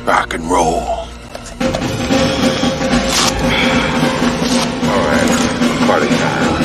Rock and roll. All right, party time.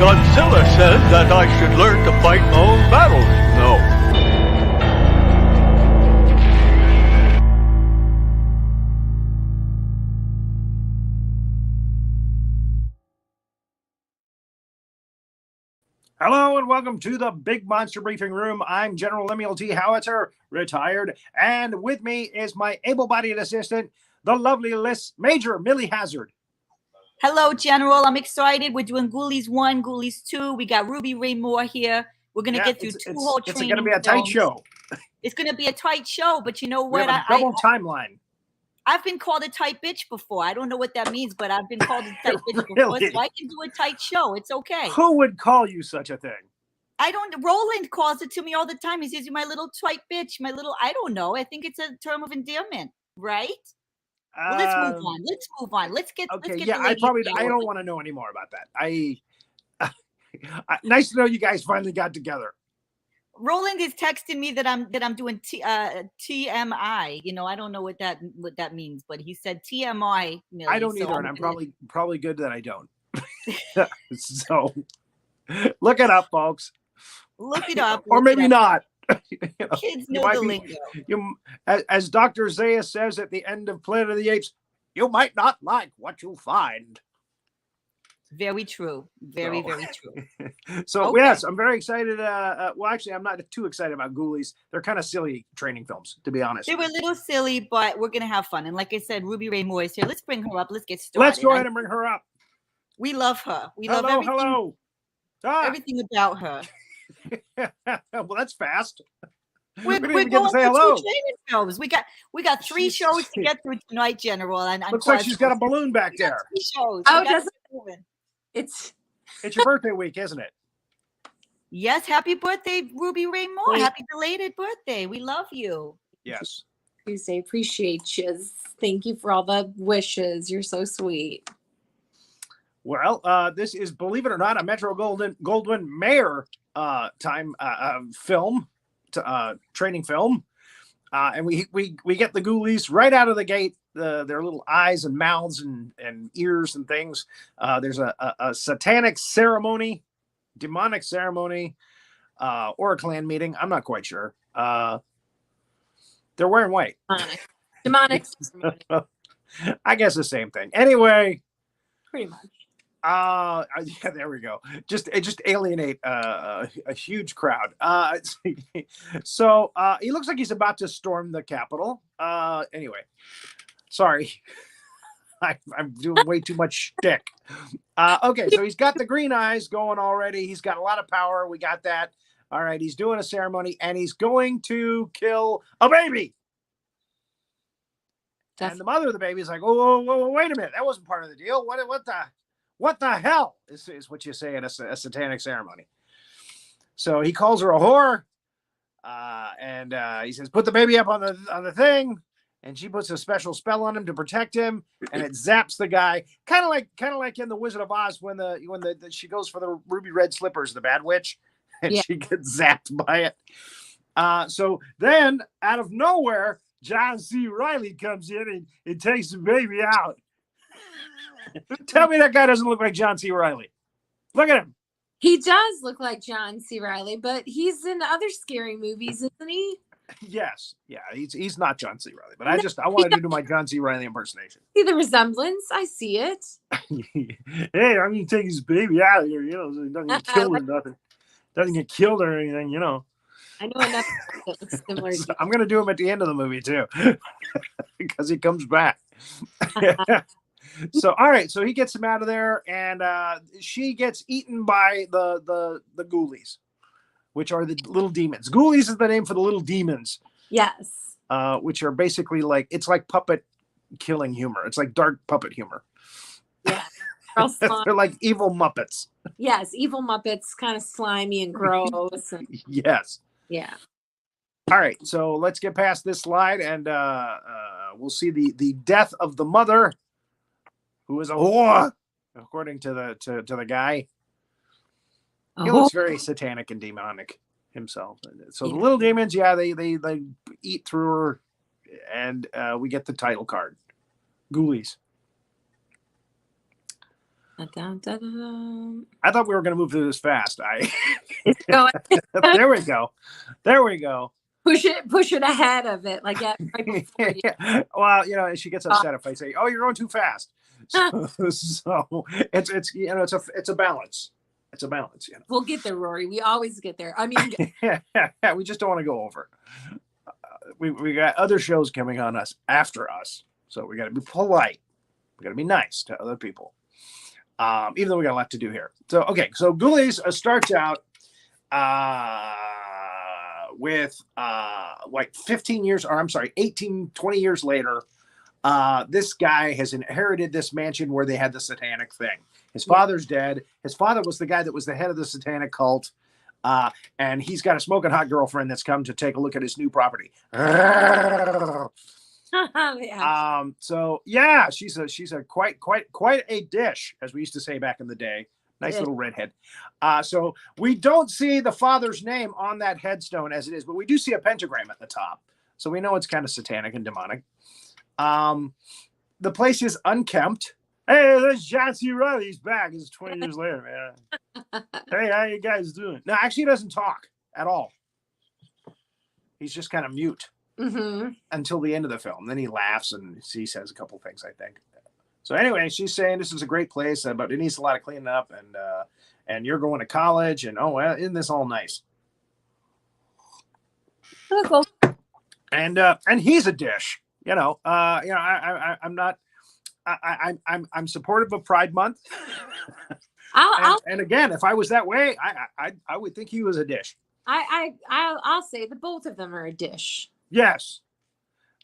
Godzilla said that I should learn to fight my own battles. No. Hello and welcome to the Big Monster Briefing Room. I'm General Lemuel T. Howitzer, retired, and with me is my able-bodied assistant, the lovely Major Millie Hazzard. Hello, General. I'm excited. We're doing Ghoulies 1, Ghoulies 2. We got Rae Moore here. We're going to get through two whole training. It's going to be a tight show. It's going to be a tight show, but you know what? We have a double timeline. I've been called a tight bitch before. I don't know what that means, but I've been called a tight bitch Really? before, so I can do a tight show. It's okay. Who would call you such a thing? Roland calls it to me all the time. He says, "You my little tight bitch, my little," I don't know. I think it's a term of endearment, right? Well, let's move on. Let's get okay. Let's get I don't want to know any more about that. Nice to know you guys finally got together. Roland is texting me that I'm doing TMI. You know, I don't know what that means, but he said TMI. Millie, I don't either, and I'm probably good that I don't. So look it up, folks. Look it up, or maybe not. Kids know the lingo. As Dr. Zaya says at the end of Planet of the Apes, you might not like what you find. Very true. Very true. So, okay. Yes, I'm very excited. Well, actually, I'm not too excited about Ghoulies. They're kind of silly training films, to be honest. They were a little silly, but we're going to have fun. And like I said, Rae Moore is here. Let's bring her up. Let's get started. Let's go ahead and bring her up. We love her. We love everything. Hello. Everything about her. Well, that's fast. We're going to say hello. Films. We got three shows to get through tonight, General. And looks like she's got a balloon back there. Three shows. Oh, it's your birthday week, isn't it? Yes. Happy birthday, Rae Moore. Happy belated birthday. We love you. Yes. Tuesday. Appreciate you. Thank you for all the wishes. You're so sweet. Well, this is, believe it or not, a Metro Goldwyn Mayer film, training film, and we get the Ghoulies right out of the gate. Their little eyes and mouths and ears and things. There's a satanic ceremony, demonic ceremony, or a clan meeting. I'm not quite sure. They're wearing white. Demonic. I guess the same thing. Anyway, pretty much. Yeah, there we go. Just alienate a huge crowd. So he looks like he's about to storm the Capitol. Anyway, sorry, I'm doing way too much shtick. Okay, so he's got the green eyes going already. He's got a lot of power. We got that. All right, he's doing a ceremony and he's going to kill a baby. And the mother of the baby is like, "Oh, wait a minute, that wasn't part of the deal. What the hell is what you say at a satanic ceremony?" So he calls her a whore, and he says, "Put the baby up on the thing," and she puts a special spell on him to protect him, and it zaps the guy, kind of like in the Wizard of Oz when she goes for the ruby red slippers, the bad witch, and she gets zapped by it. So then, out of nowhere, John C. Reilly comes in and takes the baby out. Tell me that guy doesn't look like John C. Reilly. Look at him. He does look like John C. Reilly, but he's in other scary movies, isn't he? Yes. Yeah, he's not John C. Reilly, but I wanted to do my John C. Reilly impersonation. See the resemblance? I see it. Hey, I'm going to take his baby out of here, so he doesn't get killed or nothing. Doesn't get killed or anything, I know enough that looks similar. So I'm going to do him at the end of the movie, too, because he comes back. So all right, so he gets him out of there, and she gets eaten by the ghoulies, which are the little demons. Ghoulies is the name for the little demons. Yes. Which are basically like, it's like puppet killing humor. It's like dark puppet humor. Yeah. They're like evil Muppets. Yes, evil Muppets, kind of slimy and gross. And, Yes. yeah. All right, so let's get past this slide, and we'll see the death of the mother, who is a whore, according to the guy. He looks very satanic and demonic himself. So the little demons, they eat through her, and we get the title card, Ghoulies. Dun, dun, dun, dun. I thought we were going to move through this fast. It's going. There we go. There we go. Push it ahead of it, like right before you. Well, she gets upset if I say, "Oh, you're going too fast." So it's a balance. It's a balance. We'll get there, Rory. We always get there. I mean, yeah, we just don't want to go over. We got other shows coming on us after us, so we got to be polite. We got to be nice to other people. Even though we got a lot to do here. So, okay. So Ghoulies starts out with 15 years, or I'm sorry, 18, 20 years later, this guy has inherited this mansion where they had the satanic thing. His father's dead. His father was the guy that was the head of the satanic cult. And he's got a smoking hot girlfriend that's come to take a look at his new property. yeah. So yeah, she's a quite a dish, as we used to say back in the day. Nice little redhead. So we don't see the father's name on that headstone as it is, but we do see a pentagram at the top. So we know it's kind of satanic and demonic. The place is unkempt. Hey, there's John C. Reilly. He's back. It's 20 years later, man. Hey, how you guys doing? No, actually, he doesn't talk at all. He's just kind of mute. Mm-hmm. Until the end of the film. Then he laughs and he says a couple things, I think. So anyway, she's saying this is a great place, but it needs a lot of cleaning up, and you're going to college, and well, isn't this all nice? Cool. And he's a dish. I'm not. I'm supportive of Pride Month. And again, if I was that way, I would think he was a dish. I'll say the both of them are a dish. Yes.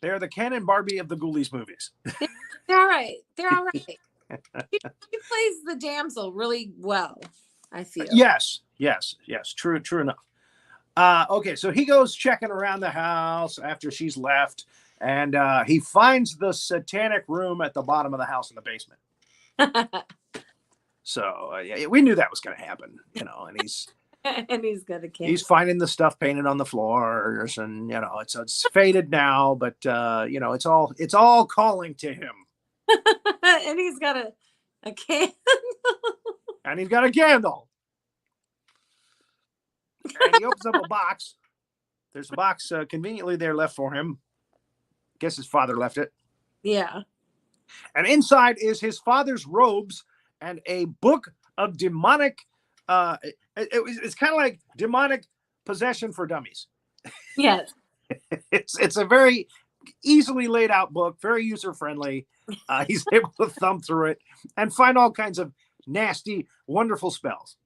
They're the Ken and Barbie of the Ghoulies movies. They're all right. They're all right. She plays the damsel really well, I feel. Yes. True enough. Okay, so he goes checking around the house after she's left, and he finds the satanic room at the bottom of the house in the basement. So yeah, we knew that was going to happen, and he's... And he's got a kid. He's finding the stuff painted on the floors, and it's faded now, but it's all calling to him. And he's got a candle. And he's got a candle. And he opens up a box. There's a box conveniently there left for him. Guess his father left it. Yeah. And inside is his father's robes and a book of demonic. It's kind of like demonic possession for dummies. Yes. It's a very easily laid out book, very user friendly. He's able to thumb through it and find all kinds of nasty, wonderful spells.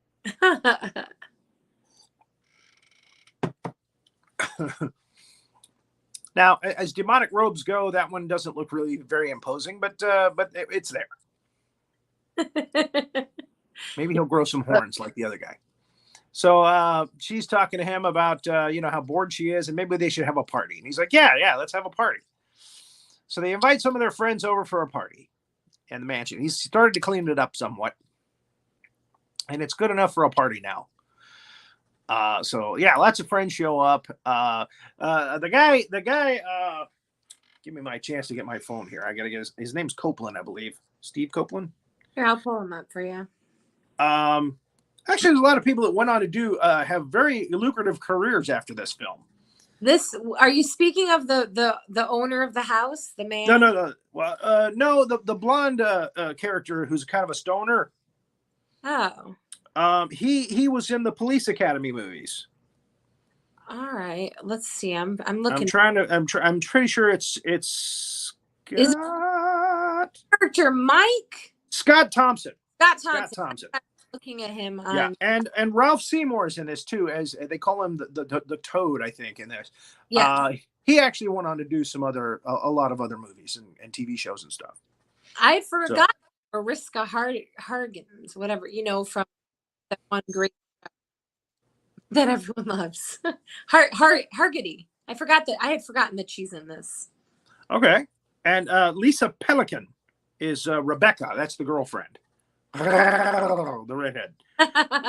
Now, as demonic robes go, that one doesn't look really very imposing, but it's there. Maybe he'll grow some horns like the other guy. So she's talking to him about, how bored she is, and maybe they should have a party. And he's like, yeah, let's have a party. So they invite some of their friends over for a party in the mansion. He's started to clean it up somewhat. And it's good enough for a party now. So yeah, lots of friends show up. The guy, give me my chance to get my phone here. I got to get his name's Copeland, I believe. Steve Copeland. Here, I'll pull him up for you. Actually, there's a lot of people that went on to do have very lucrative careers after this film. Are you speaking of the owner of the house, the man? No. Well, no, the blonde character who's kind of a stoner. Oh. He was in the Police Academy movies. All right, let's see. I'm looking. I'm pretty sure it's. Is character Mike Scott Thompson. Scott Scott Thompson. Thompson. I'm looking at him on. Yeah, and Ralph Seymour's in this too, as they call him the Toad, I think, in this. Yeah. He actually went on to do some other a lot of other movies and TV shows and stuff. I forgot Mariska Hargitay, whatever, from that one great that everyone loves. Hargitay. I had forgotten that she's in this. Okay. And Lisa Pelican is Rebecca. That's the girlfriend. The redhead.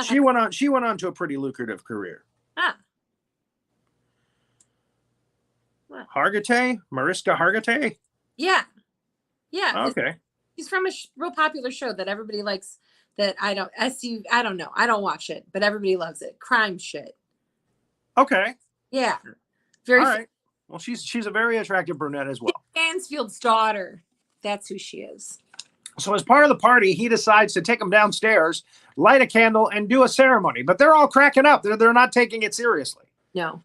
She went on to a pretty lucrative career. Ah. What? Hargitay? Mariska Hargitay? Yeah. Yeah. Okay. She's from a real popular show that everybody likes that I don't know. I don't watch it, but everybody loves it. Crime shit. Okay. Yeah. Very All right. Well, she's a very attractive brunette as well. Mansfield's daughter. That's who she is. So as part of the party, he decides to take them downstairs, light a candle, and do a ceremony. But they're all cracking up. They're not taking it seriously. No.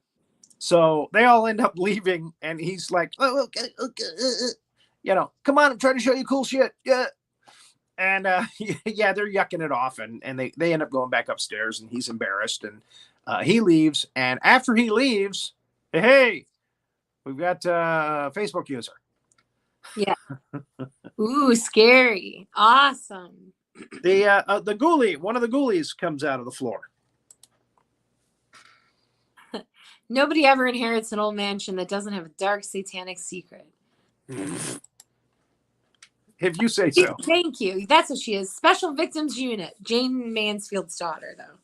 So they all end up leaving, and he's like, "Oh, okay. Come on, I'm trying to show you cool shit." Yeah. And yeah, they're yucking it off, and they end up going back upstairs, and he's embarrassed, and he leaves. And after he leaves, hey, we've got a Facebook user. Yeah. Ooh, scary. Awesome. The ghoulie, one of the ghoulies comes out of the floor. Nobody ever inherits an old mansion that doesn't have a dark satanic secret. If you say so. Thank you. That's what she is. Special Victims Unit. Jane Mansfield's daughter, though.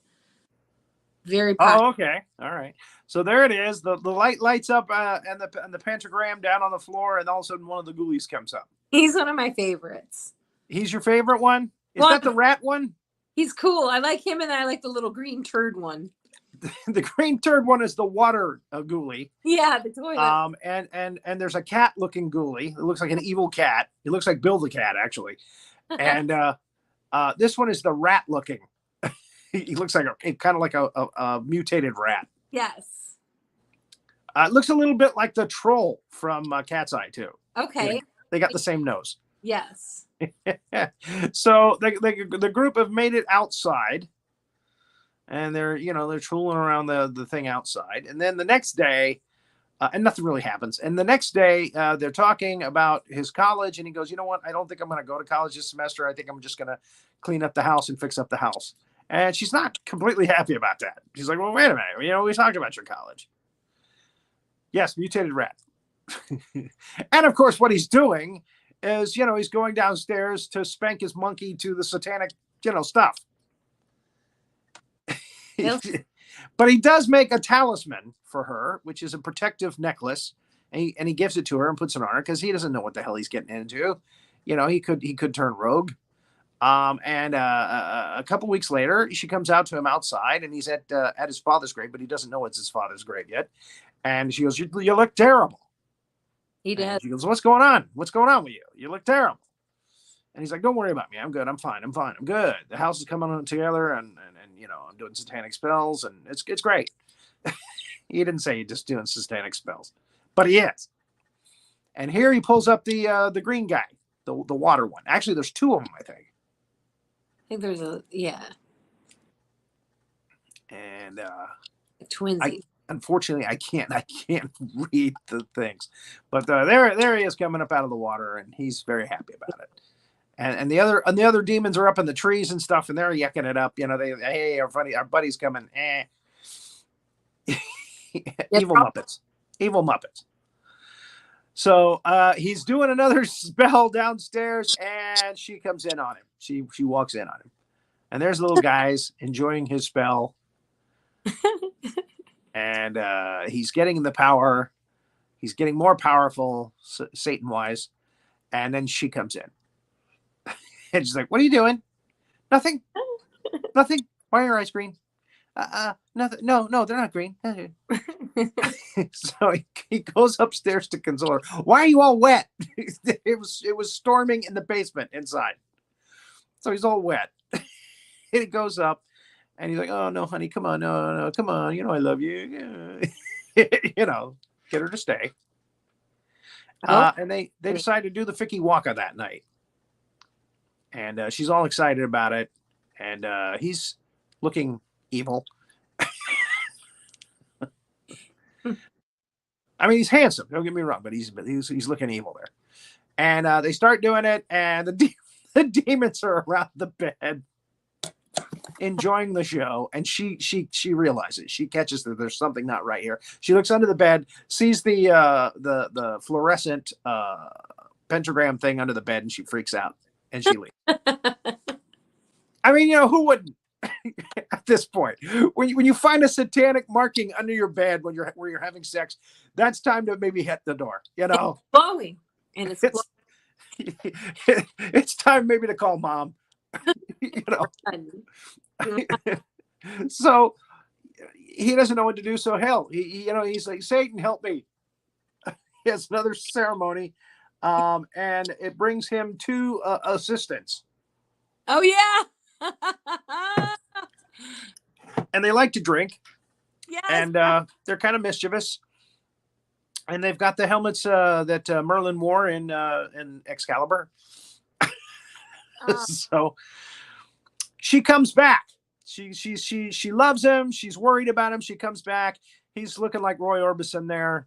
Very popular. Oh, okay. All right. So there it is. The light lights up and the pentagram down on the floor, and all of a sudden one of the ghoulies comes up. He's one of my favorites. He's your favorite one? Is that the rat one? He's cool. I like him, and I like the little green turd one. The green turd one is the water ghoulie. Yeah, the toilet. And there's a cat looking ghoulie. It looks like an evil cat. It looks like Bill the cat, actually. And this one is the rat looking. He looks like kind of like a mutated rat. Yes. It looks a little bit like the troll from Cat's Eye too. Okay. They got the same nose. Yes. So the group have made it outside, and they're tooling around the thing outside. And then the next day, and nothing really happens. And the next day, they're talking about his college, and he goes, "You know what? I don't think I'm going to go to college this semester. I think I'm just going to clean up the house and fix up the house." And she's not completely happy about that. She's like, "Well, wait a minute. We talked about your college." Yes, mutated rat. And of course, what he's doing is, he's going downstairs to spank his monkey to the satanic, stuff. But he does make a talisman for her, which is a protective necklace, and he gives it to her and puts it on her because he doesn't know what the hell he's getting into. He could turn rogue. And a couple weeks later, she comes out to him outside, and he's at his father's grave, but he doesn't know it's his father's grave yet. And she goes, "You look terrible." He does. She goes, "What's going on? What's going on with you? You look terrible." And he's like, "Don't worry about me. I'm good. I'm fine. I'm good. The house is coming on together, and I'm doing satanic spells, and it's great." He didn't say he's just doing satanic spells, but he is. And here he pulls up the green guy, the water one. Actually, there's two of them, I think. I think there's And twinsy. Unfortunately, I can't read the things, but there he is coming up out of the water, and he's very happy about it. And the other demons are up in the trees and stuff, and they're yucking it up. Hey, our buddy's coming. Evil Muppets. So he's doing another spell downstairs, and she comes in on him. She walks in on him, and there's little guys enjoying his spell. And he's getting the power. He's getting more powerful, Satan-wise. And then she comes in. And she's like, "What are you doing?" "Nothing. Nothing. Why are your eyes green?" Nothing. No, they're not green." So he goes upstairs to console her. "Why are you all wet?" It was storming in the basement inside. So he's all wet. And he goes up. And he's like, "Oh, no, honey, come on. No, come on. I love you." Get her to stay. And they decide to do the Ficky Waka that night. And she's all excited about it. And he's looking evil. I mean, he's handsome. Don't get me wrong, but he's looking evil there. And they start doing it, and the demons are around the bed, enjoying the show. And she realizes, she catches that there's something not right here. She looks under the bed, sees the fluorescent pentagram thing under the bed, and she freaks out and she leaves. I mean, who wouldn't? At this point, when you find a satanic marking under your bed where you're having sex, that's time to maybe hit the door. It's blowing, and it's it's time maybe to call mom. So he doesn't know what to do. So hell, he's like, Satan, help me. He has another ceremony, and it brings him two assistants. Oh yeah. And they like to drink. Yes. And they're kind of mischievous. And they've got the helmets that Merlin wore in Excalibur. So she comes back. She loves him. She's worried about him. She comes back. He's looking like Roy Orbison there.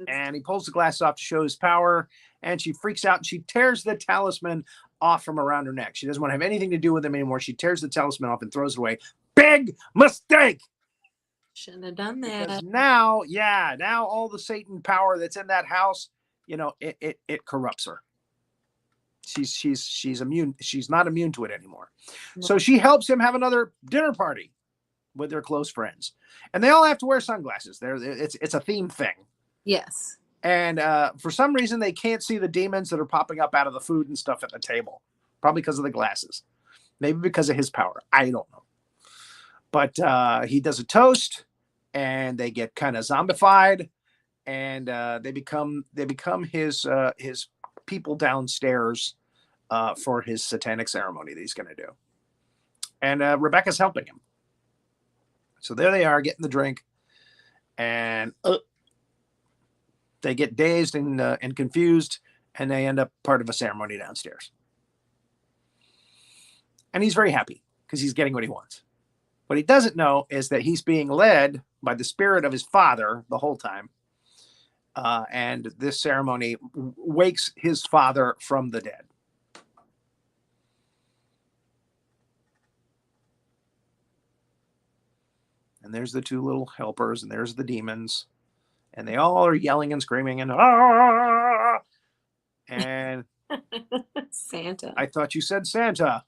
And he pulls the glass off to show his power. And she freaks out and she tears the talisman off from around her neck. She doesn't want to have anything to do with him anymore. She tears the talisman off and throws it away. Big mistake. Shouldn't have done that. Because now all the Satan power that's in that house, it corrupts her. She's immune. She's not immune to it anymore. No. So she helps him have another dinner party with their close friends, and they all have to wear sunglasses. It's a theme thing. Yes. And for some reason, they can't see the demons that are popping up out of the food and stuff at the table. Probably because of the glasses. Maybe because of his power. I don't know. But he does a toast, and they get kind of zombified, and they become his people downstairs for his satanic ceremony that he's going to do. And Rebecca's helping him. So there they are, getting the drink, and they get dazed and confused, and they end up part of a ceremony downstairs. And he's very happy because he's getting what he wants. What he doesn't know is that he's being led by the spirit of his father the whole time. And this ceremony wakes his father from the dead. And there's the two little helpers, and there's the demons. And they all are yelling and screaming and ah! And Santa. I thought you said Santa.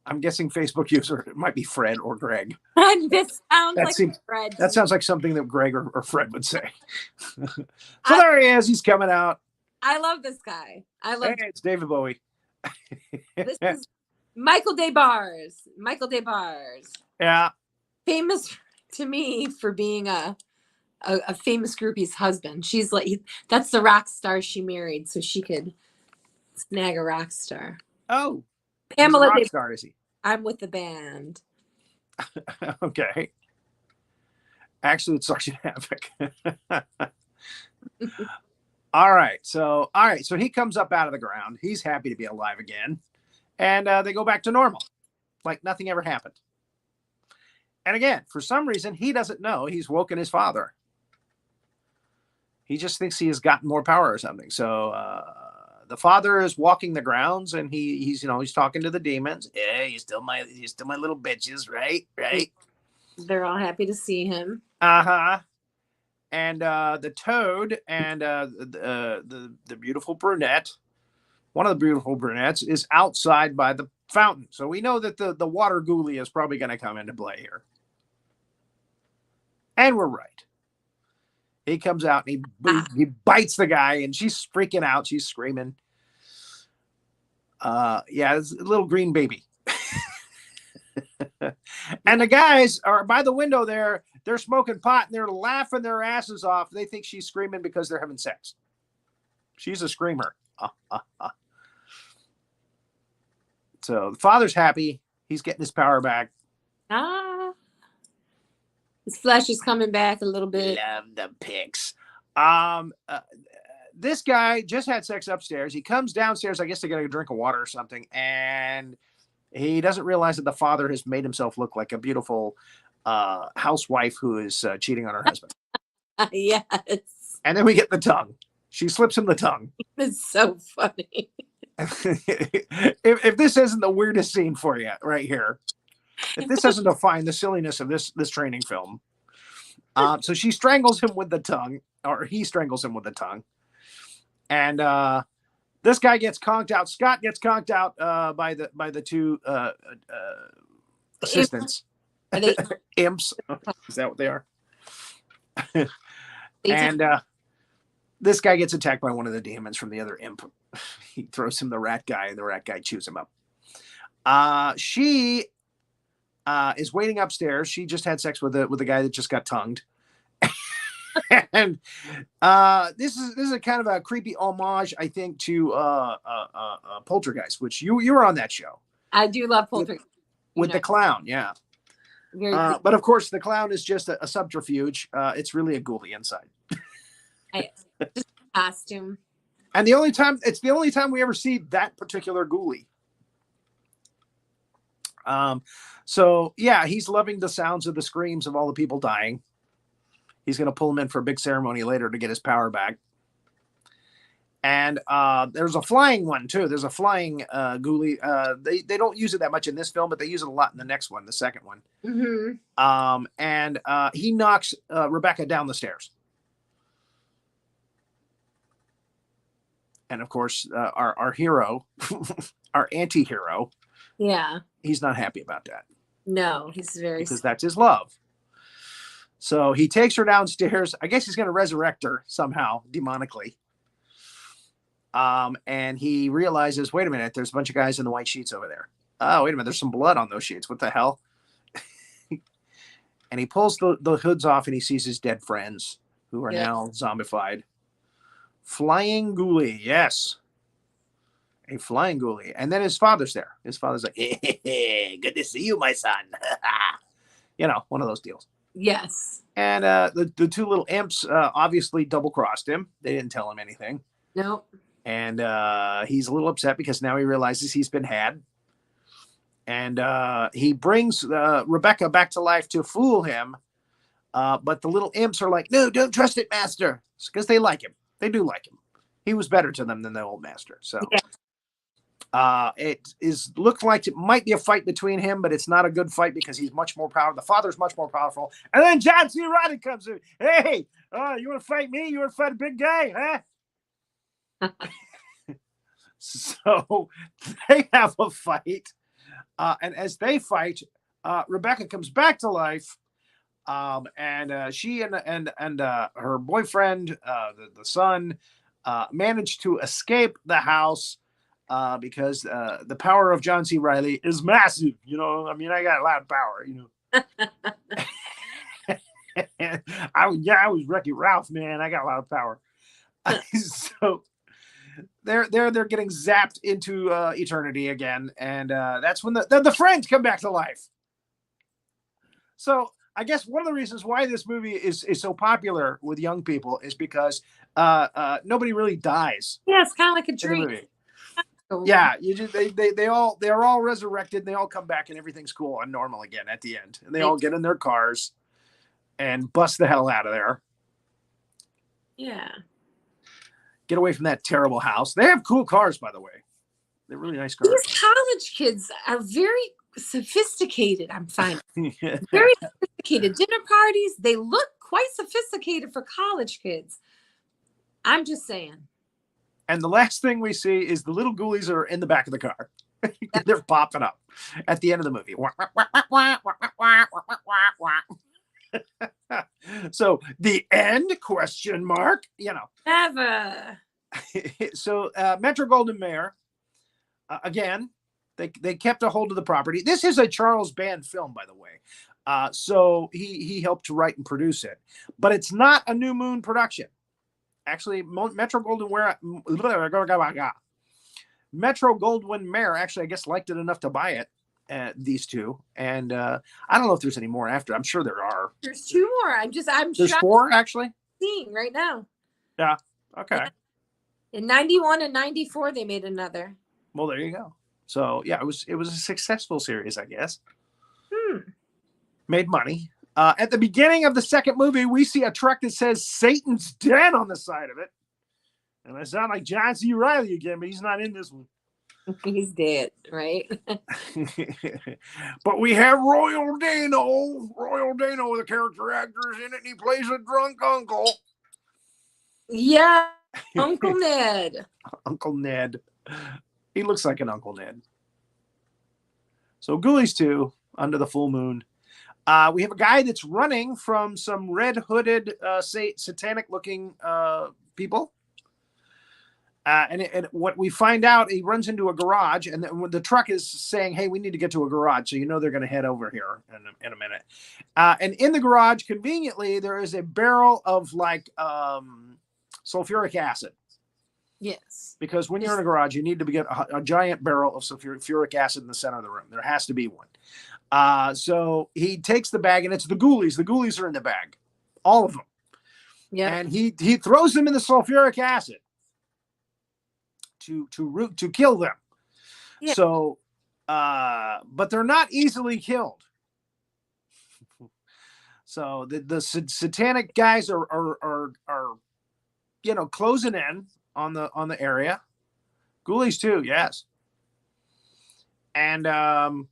I'm guessing Facebook user, it might be Fred or Greg. This sounds Fred. That sounds like something that Greg or Fred would say. So there he is. He's coming out. I love this guy. It's David Bowie. This is Michael DeBars. Michael DeBars. Yeah. Famous to me for being a famous groupie's husband. She's like, that's the rock star she married, so she could snag a rock star. Oh. Pamela rock star, is he? I'm with the band. Okay. Actually, it's Sergeant Havoc. All right. So he comes up out of the ground. He's happy to be alive again. And they go back to normal. Like nothing ever happened. And again, for some reason, he doesn't know he's woken his father. He just thinks he has gotten more power or something. So the father is walking the grounds, and he's talking to the demons. Yeah, you're still my little bitches, right? Right. They're all happy to see him. Uh-huh. And the toad and the beautiful brunette, one of the beautiful brunettes, is outside by the fountain. So we know that the water ghoulie is probably going to come into play here. And we're right. He comes out and he bites the guy, and she's freaking out. She's screaming. It's a little green baby. And the guys are by the window there. They're smoking pot, and they're laughing their asses off. They think she's screaming because they're having sex. She's a screamer. So the father's happy. He's getting his power back. His flesh is coming back a little bit. Love the pics. this guy just had sex upstairs. He comes downstairs, I guess, to get a drink of water or something, and he doesn't realize that the father has made himself look like a beautiful housewife who is cheating on her husband. Yes. And then we get the tongue. She slips him the tongue. It's so funny. if this isn't the weirdest scene for you right here, if this doesn't define the silliness of this training film. So she strangles him with the tongue, or he strangles him with the tongue. And this guy gets conked out. Scott gets conked out by the two assistants. Are they Imps. Is that what they are? they And this guy gets attacked by one of the demons from the other imp. He throws him the rat guy, and the rat guy chews him up. She is waiting upstairs. She just had sex with the guy that just got tongued. And this is a kind of a creepy homage, I think, to Poltergeist, which you were on that show. I do love Poltergeist. With the clown, yeah. Very But of course, the clown is just a subterfuge. It's really a ghoulie inside. just a costume. And it's the only time we ever see that particular ghoulie. So yeah, he's loving the sounds of the screams of all the people dying. He's going to pull him in for a big ceremony later to get his power back. And there's a flying one too. There's a flying ghoulie. They don't use it that much in this film, but they use it a lot in the next one, the second one. Mm-hmm. And he knocks Rebecca down the stairs. And of course, our hero, our anti-hero, Yeah. he's not happy about that. No, he's very Because that's his love. So he takes her downstairs. I guess he's going to resurrect her somehow, demonically. And he realizes, wait a minute, there's a bunch of guys in the white sheets over there. Oh, wait a minute, there's some blood on those sheets. What the hell? And he pulls the hoods off, and he sees his dead friends, who are now zombified. Flying ghoulie, yes. A flying ghoulie. And then his father's there. His father's like, hey, good to see you, my son. You know, one of those deals. Yes. And the two little imps obviously double-crossed him. They didn't tell him anything. Nope. And he's a little upset because now he realizes he's been had. And he brings Rebecca back to life to fool him. But the little imps are like, no, don't trust it, master. Because they like him. They do like him. He was better to them than the old master. So it looks like it might be a fight between him, but it's not a good fight because he's much more powerful. The father's much more powerful. And then John C. Reilly comes in. Hey, you want to fight me? You want to fight a big guy, huh? So they have a fight. And as they fight, Rebecca comes back to life. And she and her boyfriend, the son, managed to escape the house because the power of John C. Reilly is massive. You know, I mean, I got a lot of power. You know, I was Wreck-It Ralph, man. I got a lot of power. So they're getting zapped into eternity again, and that's when the friends come back to life. So I guess one of the reasons why this movie is so popular with young people is because nobody really dies. Yeah, it's kind of like a dream. Yeah, they're all resurrected. And they all come back, and everything's cool and normal again at the end. And they all get in their cars and bust the hell out of there. Yeah. Get away from that terrible house. They have cool cars, by the way. They're really nice cars. These college kids are very sophisticated, I'm finding. Very sophisticated. Dinner parties, they look quite sophisticated for college kids. I'm just saying. And the last thing we see is the little ghoulies are in the back of the car. They're popping up at the end of the movie. So the end, question mark, you know. Never. So Metro-Goldwyn-Mayer, again, they kept a hold of the property. This is a Charles Band film, by the way. So he helped to write and produce it. But it's not a New Moon production. Actually, Metro-Goldwyn-Mayer actually, I guess, liked it enough to buy it. These two, and I don't know if there's any more after. I'm sure there are. There's two more. I'm there's four actually. Seeing right now. Yeah. Okay. In 91 and 94, they made another. Well, there you go. So yeah, it was a successful series, I guess. Made money. At the beginning of the second movie, we see a truck that says Satan's Den on the side of it. And I sound like John C. Reilly again, but he's not in this one. He's dead, right? But we have Royal Dano. Royal Dano, the character actor, is in it, and he plays a drunk uncle. Yeah, Uncle Ned. Uncle Ned. He looks like an Uncle Ned. So Ghoulies II, Under the Full Moon. We have a guy that's running from some red-hooded, satanic-looking people. And what we find out, he runs into a garage, and the truck is saying, hey, we need to get to a garage. So they're going to head over here in a minute. And in the garage, conveniently, there is a barrel of sulfuric acid. Yes. Because when you're in a garage, you need to get a giant barrel of sulfuric acid in the center of the room. There has to be one. So he takes the bag, and it's the Ghoulies. The Ghoulies are in the bag. All of them. Yeah. And he throws them in the sulfuric acid to kill them. Yeah. So, but they're not easily killed. So the satanic guys are closing in on the area. Ghoulies II, yes. And the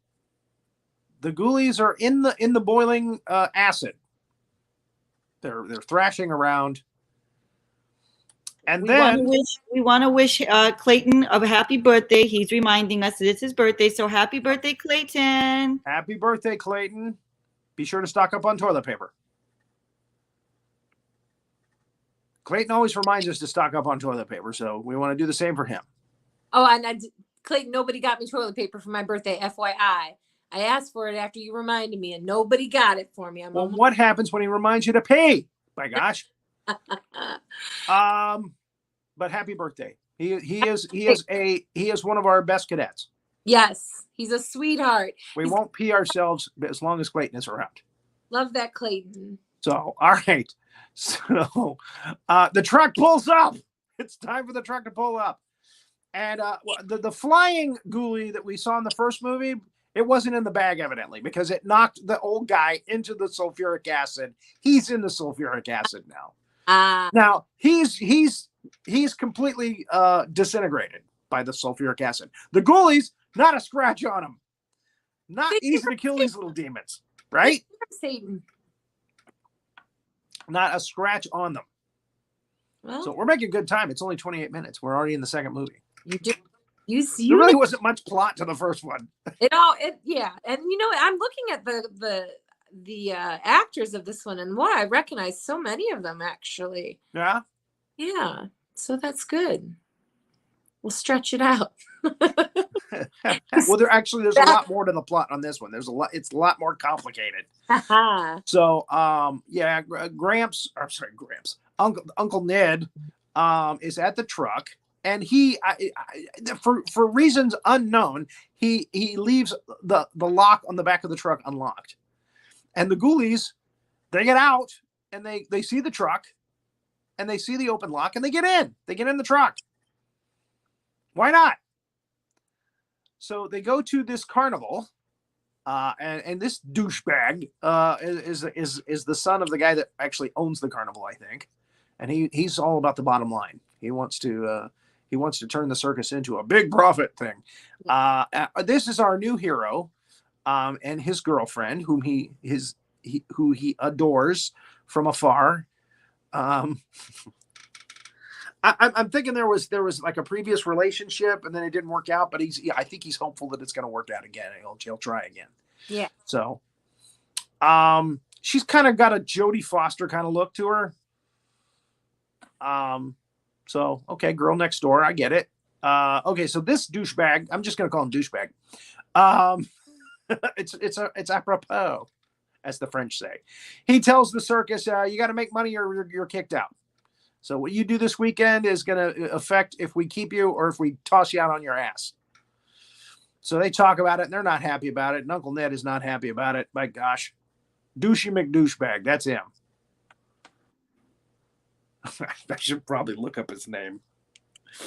Ghoulies are in the boiling acid. They're thrashing around. And we want to wish Clayton a happy birthday. He's reminding us that it's his birthday. So happy birthday, Clayton. Happy birthday, Clayton. Be sure to stock up on toilet paper. Clayton always reminds us to stock up on toilet paper, so we want to do the same for him. Oh, and Clayton, nobody got me toilet paper for my birthday, FYI. I asked for it after you reminded me, and nobody got it for me. Well, what happens when he reminds you to pay? My gosh. But happy birthday. He is one of our best cadets. Yes, he's a sweetheart. We won't pee ourselves as long as Clayton is around. Love that, Clayton. So, all right. So, the truck pulls up. It's time for the truck to pull up. And the flying ghoulie that we saw in the first movie, it wasn't in the bag, evidently, because it knocked the old guy into the sulfuric acid. He's in the sulfuric acid now. Now, he's completely disintegrated by the sulfuric acid. The ghoulies, not a scratch on him. Not easy to kill these little demons, right? Satan. Not a scratch on them. Well, so we're making good time. It's only 28 minutes. We're already in the second movie. There really wasn't much plot to the first one. Yeah. And I'm looking at the actors of this one, and boy, I recognize so many of them actually. Yeah. Yeah. So that's good. We'll stretch it out. Well, there's a lot more to the plot on this one. It's a lot more complicated. So, Gramps. Uncle Ned, is at the truck, and he, for reasons unknown, he leaves the lock on the back of the truck unlocked, and the Ghoulies, they get out and they see the truck, and they see the open lock, and they get in. They get in the truck. Why not? So they go to this carnival, and this douchebag is the son of the guy that actually owns the carnival, I think, and he's all about the bottom line. He wants to turn the circus into a big profit thing. This is our new hero, and his girlfriend, who he adores from afar. I'm thinking there was like a previous relationship, and then it didn't work out. But I think he's hopeful that it's going to work out again. He'll try again. Yeah. So, she's kind of got a Jodie Foster kind of look to her. So okay, girl next door. I get it. Okay, so this douchebag, I'm just going to call him douchebag. It's apropos, as the French say. He tells the circus, you got to make money or you're kicked out. So what you do this weekend is going to affect if we keep you or if we toss you out on your ass. So they talk about it, and they're not happy about it. And Uncle Ned is not happy about it. My gosh. Douchey McDouchebag. That's him. I should probably look up his name.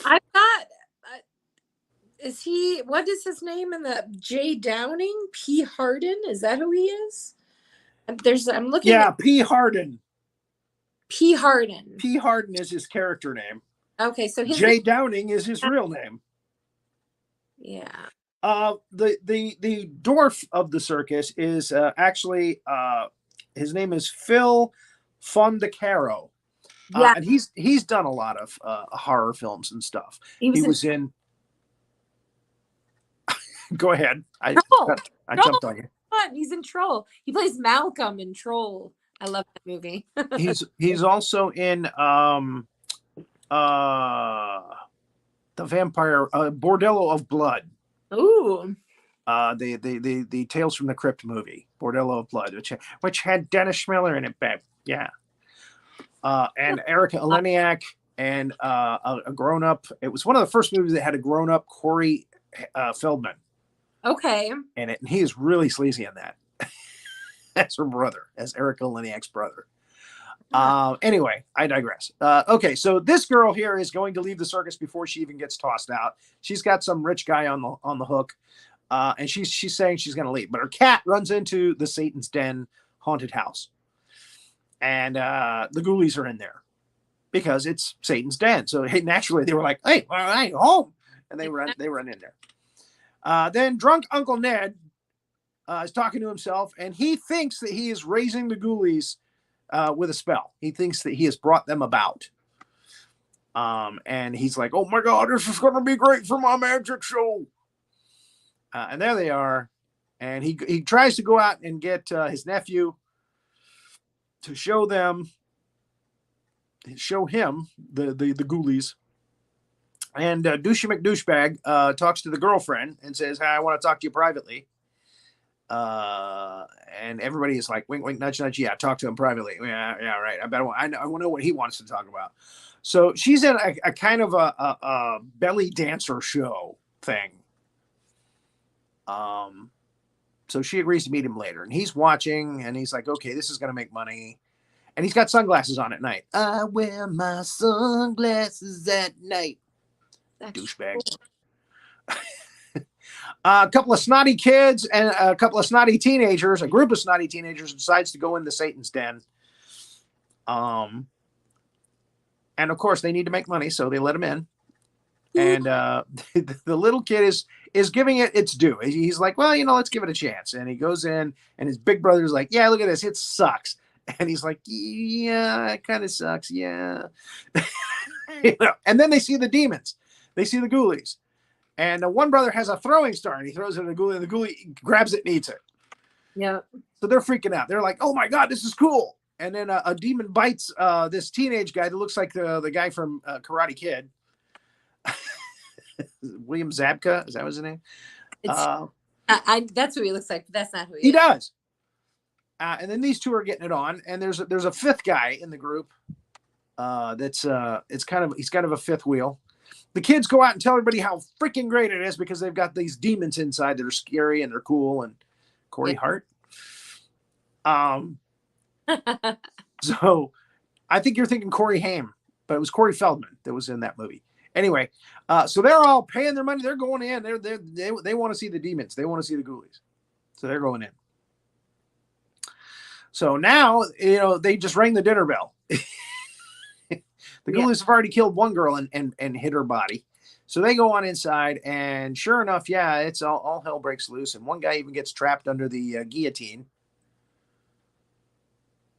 I've got. Is he? What is his name in the Jay Downing? P. Harden? Is that who he is? I'm looking. Yeah, at P. Harden. P. Harden. P. Harden is his character name. Okay, so his Jay Downing is his real name. Yeah. The dwarf of the circus is actually his name is Phil Fondacaro. Yeah. And he's done a lot of horror films and stuff. He was in Go ahead. I jumped on you. He's in Troll. He plays Malcolm in Troll. I love that movie. he's also in the vampire Bordello of Blood. Ooh. The Tales from the Crypt movie, Bordello of Blood, which had Dennis Miller in it, babe. Yeah. And Erica Eleniak and a grown up. It was one of the first movies that had a grown up Corey Feldman. Okay. In it, and he is really sleazy in that. As her brother, as Erica Eleniak's brother. Anyway, I digress. Okay, so this girl here is going to leave the circus before she even gets tossed out. She's got some rich guy on the hook, and she's saying she's going to leave. But her cat runs into the Satan's Den haunted house, and the ghoulies are in there because it's Satan's Den. So naturally, they were like, "Hey, all right, home," and they run in there. Then drunk Uncle Ned is talking to himself, and he thinks that he is raising the ghoulies with a spell. He thinks that he has brought them about. And he's like, "Oh my God, this is going to be great for my magic show." And there they are. And he tries to go out and get his nephew to show him the ghoulies. And Douchey McDouchebag talks to the girlfriend and says, "Hi, I want to talk to you privately." And everybody is like, wink, wink, nudge, nudge. Yeah, talk to him privately. Yeah, right. I want to know what he wants to talk about. So she's in a kind of a belly dancer show thing. So she agrees to meet him later, and he's watching, and he's like, "Okay, this is going to make money." And he's got sunglasses on at night. I wear my sunglasses at night. Douchebag. A couple of snotty kids and a couple of snotty teenagers, a group of snotty teenagers decides to go into Satan's Den. And of course they need to make money, so they let him in. And the little kid is giving it its due. He's like, "Well, let's give it a chance." And he goes in, and his big brother's like, "Yeah, look at this. It sucks." And he's like, "Yeah, it kind of sucks. Yeah." And then they see the demons. They see the ghoulies. And one brother has a throwing star, and he throws it at the ghoulie, and the ghoulie grabs it and eats it. Yeah. So they're freaking out. They're like, "Oh my God, this is cool." And then a demon bites this teenage guy that looks like the guy from Karate Kid. William Zabka, is that his name? That's who he looks like, but that's not who he is. He does. And then these two are getting it on, and there's a fifth guy in the group. He's kind of a fifth wheel. The kids go out and tell everybody how freaking great it is because they've got these demons inside that are scary and they're cool. And Corey Hart. So I think you're thinking Corey Haim, but it was Corey Feldman that was in that movie. Anyway, so they're all paying their money. They're going in. They want to see the demons. They want to see the ghoulies. So they're going in. So now, they just rang the dinner bell. The ghoulies have already killed one girl and hit her body. So they go on inside, and sure enough, yeah, it's all hell breaks loose. And one guy even gets trapped under the guillotine.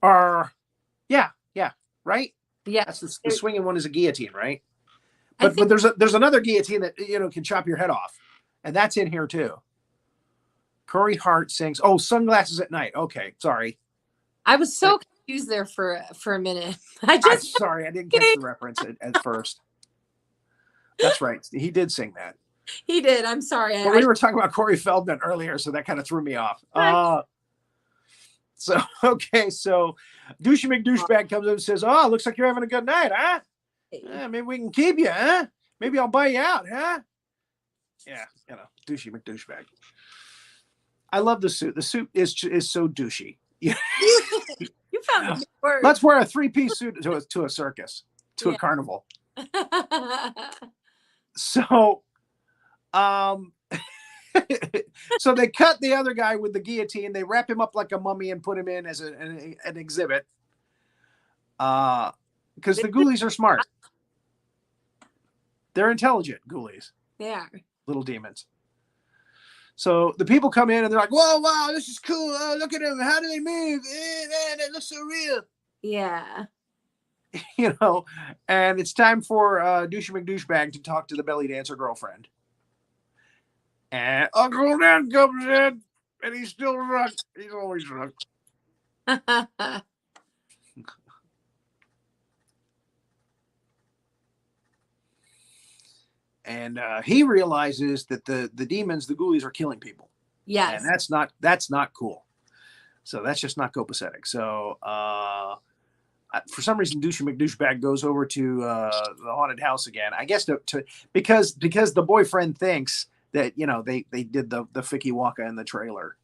Yeah, right? Yeah. That's the swinging one is a guillotine, right? But there's another guillotine that can chop your head off, and that's in here too. Corey Hart sings, "Oh, Sunglasses at Night." Okay, sorry. I was so confused there for a minute. I'm sorry, I didn't catch the reference at first. That's right. He did sing that. He did. I'm sorry. Well, we were talking about Corey Feldman earlier, so that kind of threw me off. So Douchey McDouchebag comes in and says, "Oh, looks like you're having a good night, huh? Maybe we can keep you, huh? Maybe I'll buy you out, huh?" Yeah, Douchey McDouchebag. I love the suit. The suit is so douchey. You found a good word. Let's wear a 3-piece suit to a circus, to a carnival. So, so they cut the other guy with the guillotine. They wrap him up like a mummy and put him in as an exhibit. Because the ghoulies are smart. They're intelligent ghoulies. They are. Little demons. So the people come in and they're like, whoa, wow, this is cool. Oh, look at them. How do they move? Man, it looks so real. Yeah. You know, and it's time for Douchey McDouchebag to talk to the belly dancer girlfriend. And Uncle Ned comes in, and he's still drunk. He's always drunk. And he realizes that the demons, the ghoulies, are killing people. Yes. And that's not cool. So that's just not copacetic. So for some reason, Douchey McDouchebag goes over to the haunted house again. I guess because the boyfriend thinks that, you know, they did the Ficky Waka in the trailer.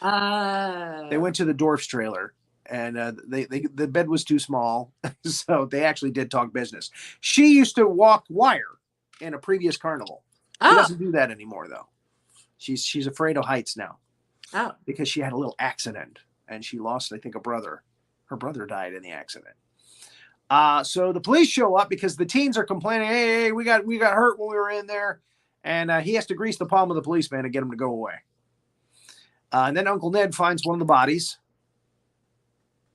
They went to the Dwarfs trailer, and the bed was too small, so they actually did talk business. She used to walk wire in a previous carnival. She doesn't do that anymore, though. She's afraid of heights now. Oh. Because she had a little accident, and she lost, I think, a brother. Her brother died in the accident. So the police show up because the teens are complaining, hey, we got hurt when we were in there. And he has to grease the palm of the policeman to get him to go away. And then Uncle Ned finds one of the bodies.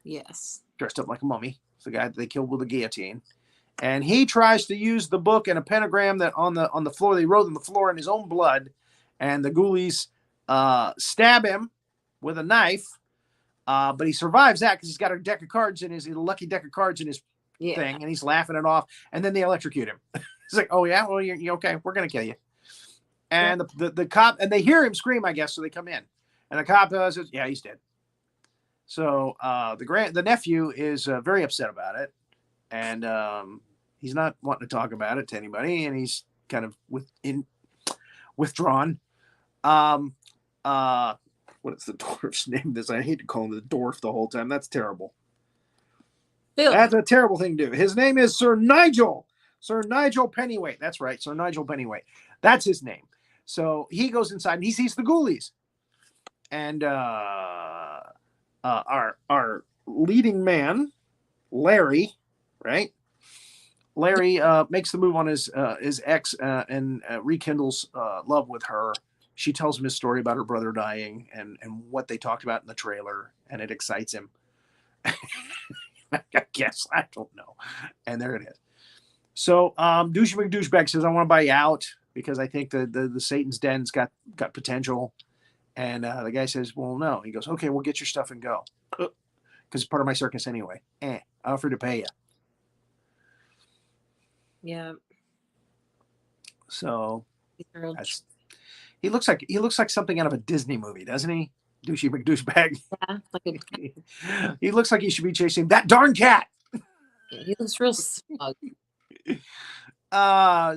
Yes. Dressed up like a mummy. It's the guy that they killed with a guillotine. And he tries to use the book and a pentagram that on the floor, they wrote on the floor in his own blood. And the ghoulies stab him with a knife. But he survives that because he's got a deck of cards in his lucky deck of cards in his thing. And he's laughing it off. And then they electrocute him. He's like, oh, yeah, well, you're okay. We're going to kill you. And the cop, and they hear him scream, I guess, so they come in. And the cop says, yeah, he's dead. So the nephew is very upset about it. And he's not wanting to talk about it to anybody. And he's kind of withdrawn. What is the dwarf's name? I hate to call him the dwarf the whole time. That's terrible. Bill. That's a terrible thing to do. His name is Sir Nigel. Sir Nigel Pennyweight. That's right. Sir Nigel Pennyweight. That's his name. So he goes inside and he sees the ghoulies. And our leading man, Larry, right? Larry makes the move on his ex and rekindles love with her. She tells him his story about her brother dying and what they talked about in the trailer, and it excites him. I guess. I don't know. And there it is. So Douchey McDouchebag says, I want to buy you out because I think the Satan's Den's got potential. And the guy says, well, no. He goes, okay, we'll get your stuff and go. Because it's part of my circus anyway. I offer to pay you. Yeah. So he looks like something out of a Disney movie, doesn't he? Douchey McDouchebag. Yeah. He looks like he should be chasing that darn cat. He looks real smug.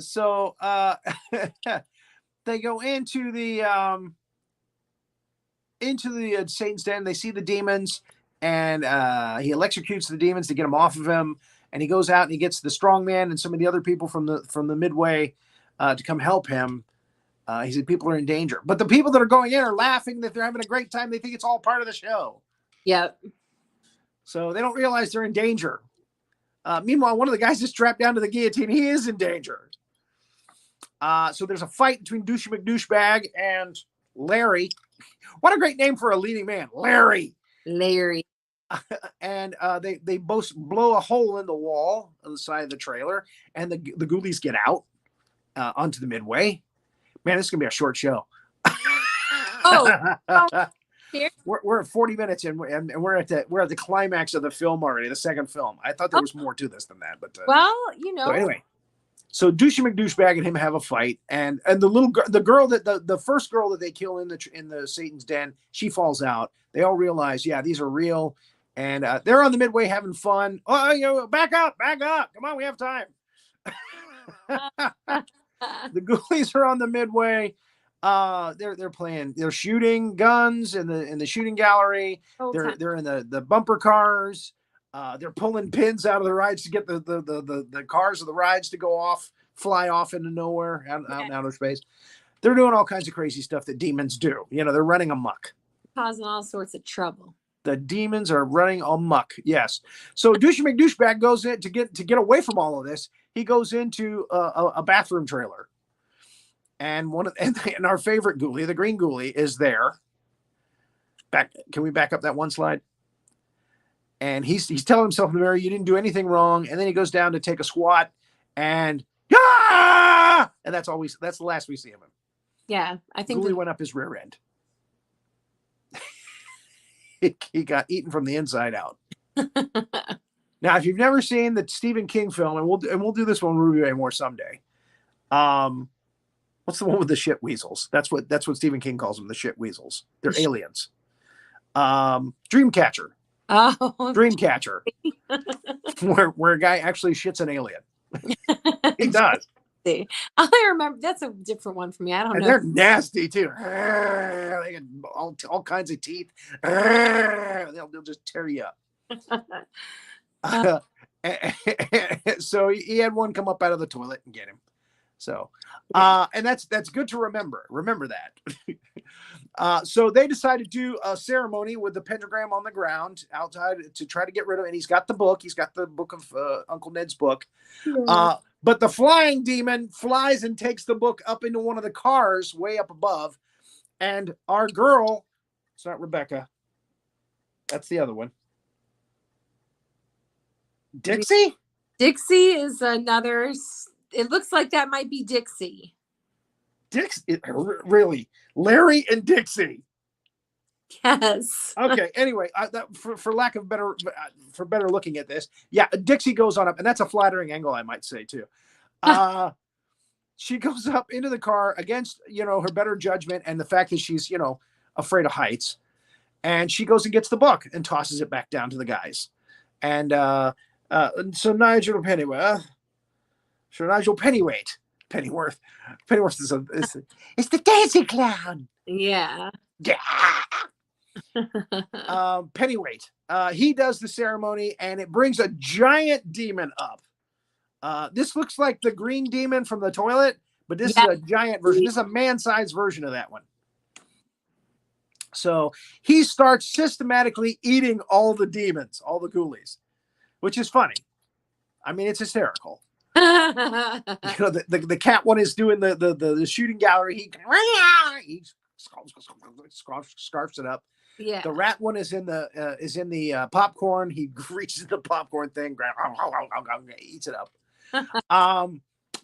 So they go into the Satan's Den. They see the demons, and he electrocutes the demons to get them off of him. And he goes out and he gets the strong man and some of the other people from the midway to come help him. He said people are in danger, but the people that are going in are laughing that they're having a great time. They think it's all part of the show. Yep. So they don't realize they're in danger. Meanwhile, one of the guys is strapped down to the guillotine. He is in danger. So there's a fight between Douchey McDouchebag and Larry. What a great name for a leading man, Larry. Larry. And they both blow a hole in the wall on the side of the trailer, and the ghoulies get out onto the midway. Man, this is gonna be a short show. We're at 40 minutes and we're at the climax of the film already, the second film. I thought there was more to this than that, but so anyway. So Douchey McDouchebag and him have a fight, and the girl that the first girl that they kill in the Satan's Den, she falls out. They all realize, yeah, these are real, and they're on the midway having fun. Oh, back up! Come on, we have time. The ghoulies are on the midway. They're shooting guns in the shooting gallery. They're in the bumper cars. They're pulling pins out of the rides to get the cars of the rides to fly off into nowhere, out in outer space. They're doing all kinds of crazy stuff that demons do. They're running amok. Causing all sorts of trouble. The demons are running amok. Yes. So Douchey McDouchebag goes in to get away from all of this. He goes into a bathroom trailer, and and our favorite ghoulie, the green ghoulie, is there. Can we back up that one slide? And he's telling himself in the mirror, "You didn't do anything wrong." And then he goes down to take a swat, and and that's the last we see of him. Yeah, I think ghoulie went up his rear end. He got eaten from the inside out. Now, if you've never seen the Stephen King film, and we'll do this one with Rae Moore someday. What's the one with the shit weasels? That's what Stephen King calls them, the shit weasels. They're aliens. Dreamcatcher. Oh, Dreamcatcher. where a guy actually shits an alien. He does. I remember that's a different one for me. I don't know. They're nasty too. They got all kinds of teeth. They'll just tear you up. So he had one come up out of the toilet and get him. So, and that's good to remember. Remember that. So they decided to do a ceremony with the pentagram on the ground outside to try to get rid of it. And he's got the book. He's got the book of Uncle Ned's book. Yeah. But the flying demon flies and takes the book up into one of the cars way up above. And our girl, it's not Rebecca. That's the other one. Dixie? Dixie is another. It looks like that might be Dixie. Dixie? Really? Larry and Dixie? Yes. Okay. Anyway, for lack of better looking at this, yeah, Dixie goes on up, and that's a flattering angle, I might say too. She goes up into the car against her better judgment and the fact that she's afraid of heights, and she goes and gets the book and tosses it back down to the guys, and so Nigel Pennyworth is it's the dancing clown. Yeah. Pennyweight. He does the ceremony, and it brings a giant demon up. This looks like the green demon from the toilet, but this is a giant version. This is a man-sized version of that one. So he starts systematically eating all the demons, all the ghoulies, which is funny. I mean, it's hysterical. The cat one is doing the shooting gallery. He scarfs it up. Yeah. The rat one is in the popcorn. He reaches the popcorn thing, eats it up.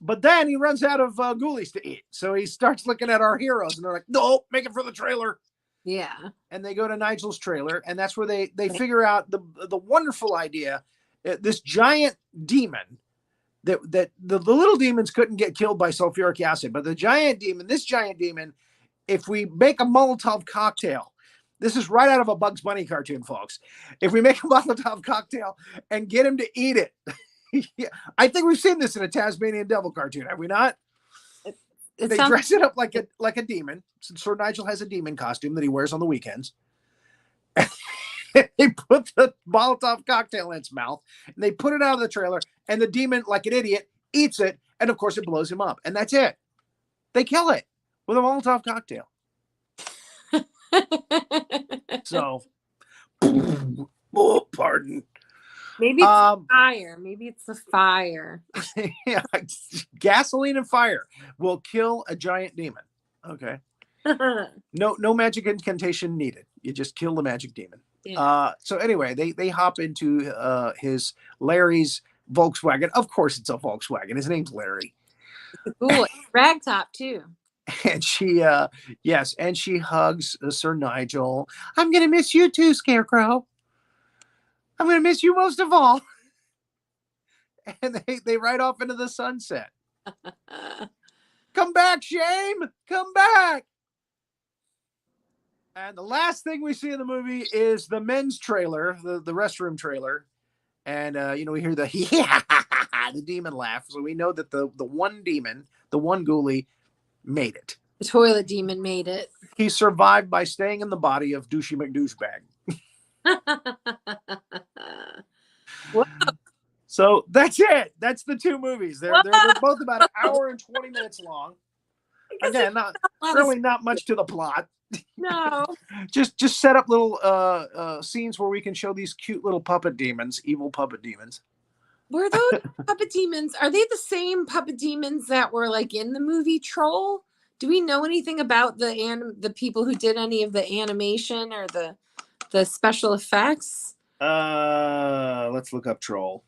But then he runs out of ghoulies to eat. So he starts looking at our heroes, and they're like, "No, make it for the trailer." Yeah. And they go to Nigel's trailer, and that's where they figure out the wonderful idea. This giant demon that the little demons couldn't get killed by sulfuric acid, but this giant demon, if we make a Molotov cocktail, this is right out of a Bugs Bunny cartoon, folks. If we make a Molotov cocktail and get him to eat it, I think we've seen this in a Tasmanian Devil cartoon, have we not? They dress it up like a demon. Sir Nigel has a demon costume that he wears on the weekends. They put the Molotov cocktail in its mouth, and they put it out of the trailer, and the demon, like an idiot, eats it, and of course it blows him up. And that's it. They kill it with a Molotov cocktail. So, oh, pardon. Maybe it's fire. Maybe it's the fire. Yeah, gasoline and fire will kill a giant demon. Okay. No magic incantation needed. You just kill the magic demon. Yeah. So anyway, they hop into Larry's Volkswagen. Of course, it's a Volkswagen. His name's Larry. Cool. Ragtop too. And she hugs Sir Nigel. I'm gonna miss you too, Scarecrow. I'm gonna miss you most of all. And they ride off into the sunset. Come back, Shame! Come back! And the last thing we see in the movie is the men's trailer, the restroom trailer. And, we hear the demon laugh. So we know that the one demon, the one ghoulie, made it. The toilet demon made it. He survived by staying in the body of Douchey McDouchebag. So that's it. That's the two movies. They're both about an hour and 20 minutes long. Again, not much to the plot. No. just set up little scenes where we can show these cute little puppet demons, evil puppet demons. Were those puppet demons? Are they the same puppet demons that were like in the movie Troll? Do we know anything about the people who did any of the animation or the special effects? Let's look up Troll.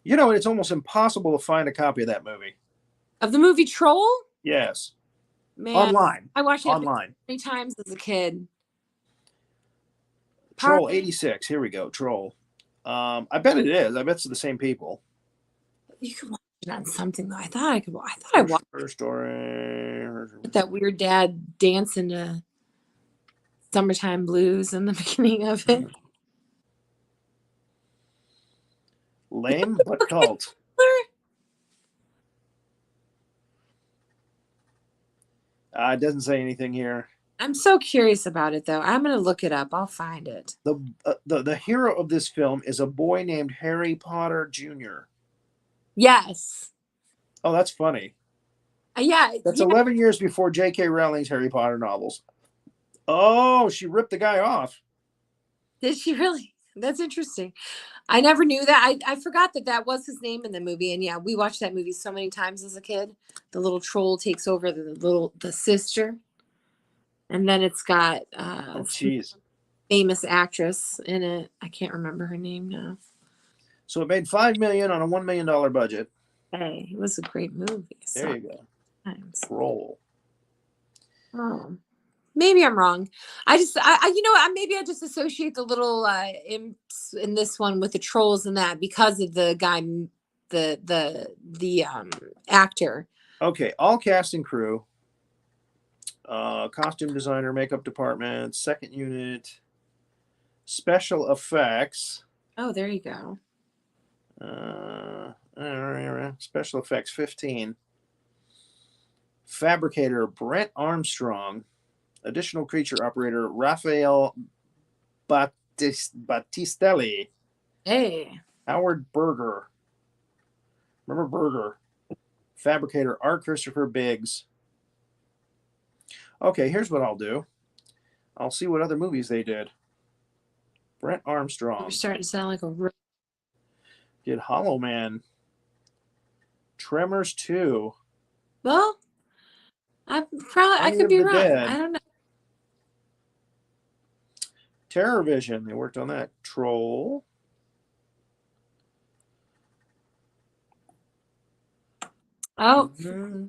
You know, it's almost impossible to find a copy of that movie. Of the movie Troll? Yes. Man, Online. I watched it online many times as a kid. Troll 86. Here we go. Troll. I bet it is. I bet it's the same people. You could watch it on something though. I thought I watched her story. That weird dad dancing to Summertime Blues in the beginning of it. Lame but cult. It doesn't say anything here. I'm so curious about it though. I'm gonna look it up. I'll find it. The hero of this film is a boy named Harry Potter Jr. Yes. Oh, that's funny. Yeah. That's 11 years before J.K. Rowling's Harry Potter novels. Oh, she ripped the guy off. Did she really? That's interesting. I never knew that. I forgot that was his name in the movie. And yeah, we watched that movie so many times as a kid. The little troll takes over the sister. And then it's got famous actress in it. I can't remember her name now. So it made $5 million on a $1 million budget. Hey, it was a great movie. There you go. Troll. Oh, maybe I'm wrong. Maybe I just associate the little imps in this one with the trolls and that because of the guy, the actor. Okay, all cast and crew, costume designer, makeup department, second unit, special effects. Oh, there you go. Special effects 15. Fabricator Brent Armstrong. Additional creature operator Raphael Battistelli. Hey. Howard Berger. Remember Berger. Fabricator Art Christopher Biggs. Okay, here's what I'll do. I'll see what other movies they did. Brent Armstrong. You're starting to sound like a... Did Hollow Man. Tremors 2. Well, I could be wrong. Dead. I don't know. Terror Vision. They worked on that. Troll. Oh. Mm-hmm.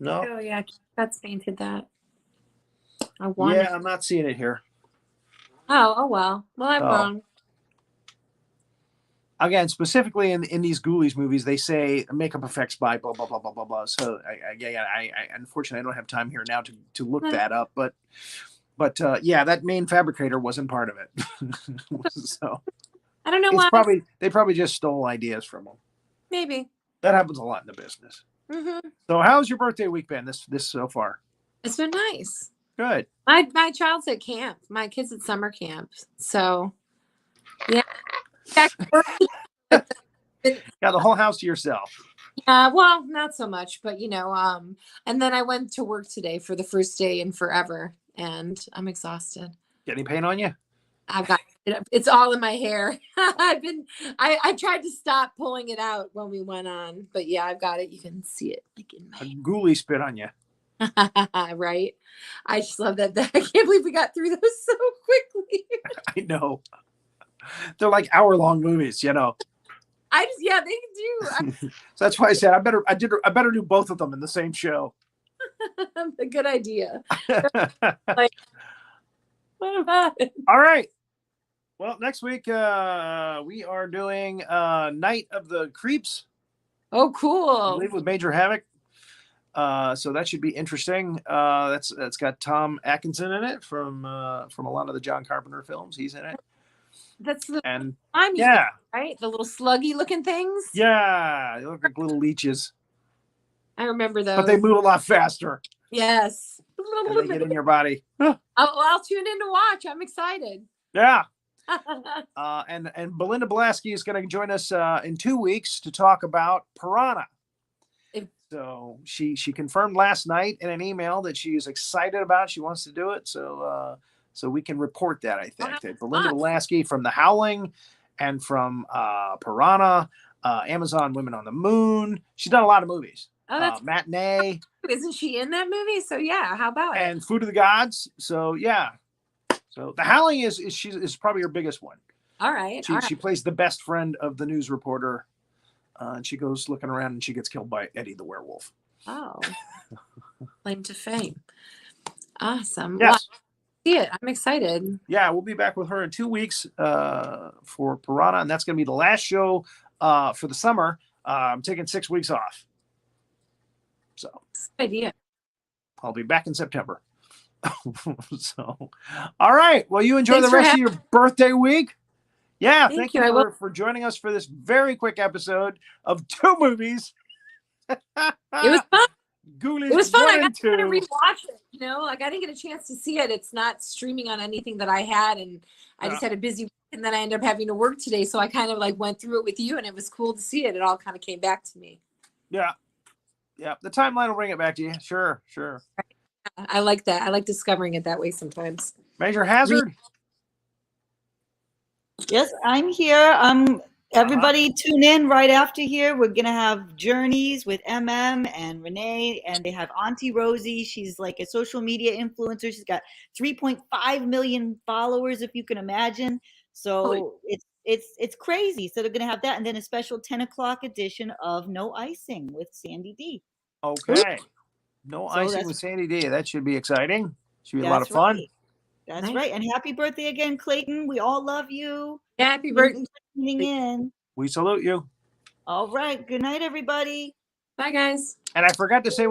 No. Oh, yeah. That's painted that. I'm not seeing it here. Oh well. Well, I'm wrong. Again, specifically in these Ghoulies movies, they say makeup effects by blah blah blah blah blah blah. So I unfortunately I don't have time here now to look that up. But that main fabricator wasn't part of it. So I don't know why. They probably just stole ideas from them. Maybe that happens a lot in the business. Mm-hmm. So how's your birthday week been? This so far? It's been nice. Good. My child's at camp. My kid's at summer camp. So yeah. Got the whole house to yourself. Well, not so much, but and then I went to work today for the first day in forever, and I'm exhausted. Get any paint on you? I've got it's all in my hair. I tried to stop pulling it out when we went on, but yeah, I've got it. You can see it like in my a ghoulie spit on you. Right. I just love that. I can't believe we got through those so quickly. I know. They're like hour-long movies, they do. So that's why I said I better do both of them in the same show. A good idea. Like, what about it? All right. Well, next week we are doing Night of the Creeps. Oh, cool. I believe with Major Havoc. So that should be interesting. That's got Tom Atkinson in it from a lot of the John Carpenter films. He's in it. That's the yeah, right. The little sluggy looking things. Yeah, they look like little leeches. I remember those, but they move a lot faster. Yes, and they get in your body. I'll tune in to watch. I'm excited. Yeah. And Belinda Blasky is going to join us in 2 weeks to talk about Piranha. So she confirmed last night in an email that she is excited about. She wants to do it. So we can report that, I think. That Belinda Blasky from The Howling and from Piranha, Amazon Women on the Moon. She's done a lot of movies. Oh, that's Matinee. Isn't she in that movie? So yeah, how about it? And Food of the Gods. So yeah. So The Howling is probably her biggest one. All right. She plays the best friend of the news reporter. And she goes looking around and she gets killed by Eddie the werewolf. Oh, claim to fame. Awesome. Yes. Well, see it. I'm excited. Yeah, we'll be back with her in 2 weeks for Piranha. And that's going to be the last show for the summer. I'm taking 6 weeks off. So Good idea. I'll be back in September. So, all right. Well, you enjoy Thanks the rest of your birthday week. Yeah, thank you I will. for joining us for this very quick episode of 2 movies. It was fun. Ghoulies It was fun. 1 I got and to 2. rewatch it. You know, like I didn't get a chance to see it. It's not streaming on anything that I had, and I just had a busy week, and then I ended up having to work today. So I kind of like went through it with you, and it was cool to see it. It all kind of came back to me. Yeah. The timeline will bring it back to you. Sure. I like that. I like discovering it that way sometimes. Major Hazzard. Yes, I'm here. Everybody tune in right after here. We're going to have Journeys with MM and Renee, and they have Auntie Rosie. She's like a social media influencer. She's got 3.5 million followers, if you can imagine. So it's crazy. So they're going to have that. And then a special 10 o'clock edition of No Icing with Sandy D. Okay. No icing with Sandy D. That should be exciting. Should be a lot of fun. Right. That's right. And happy birthday again, Clayton. We all love you. Happy birthday. Tuning in. We salute you. All right. Good night, everybody. Bye, guys. And I forgot to say when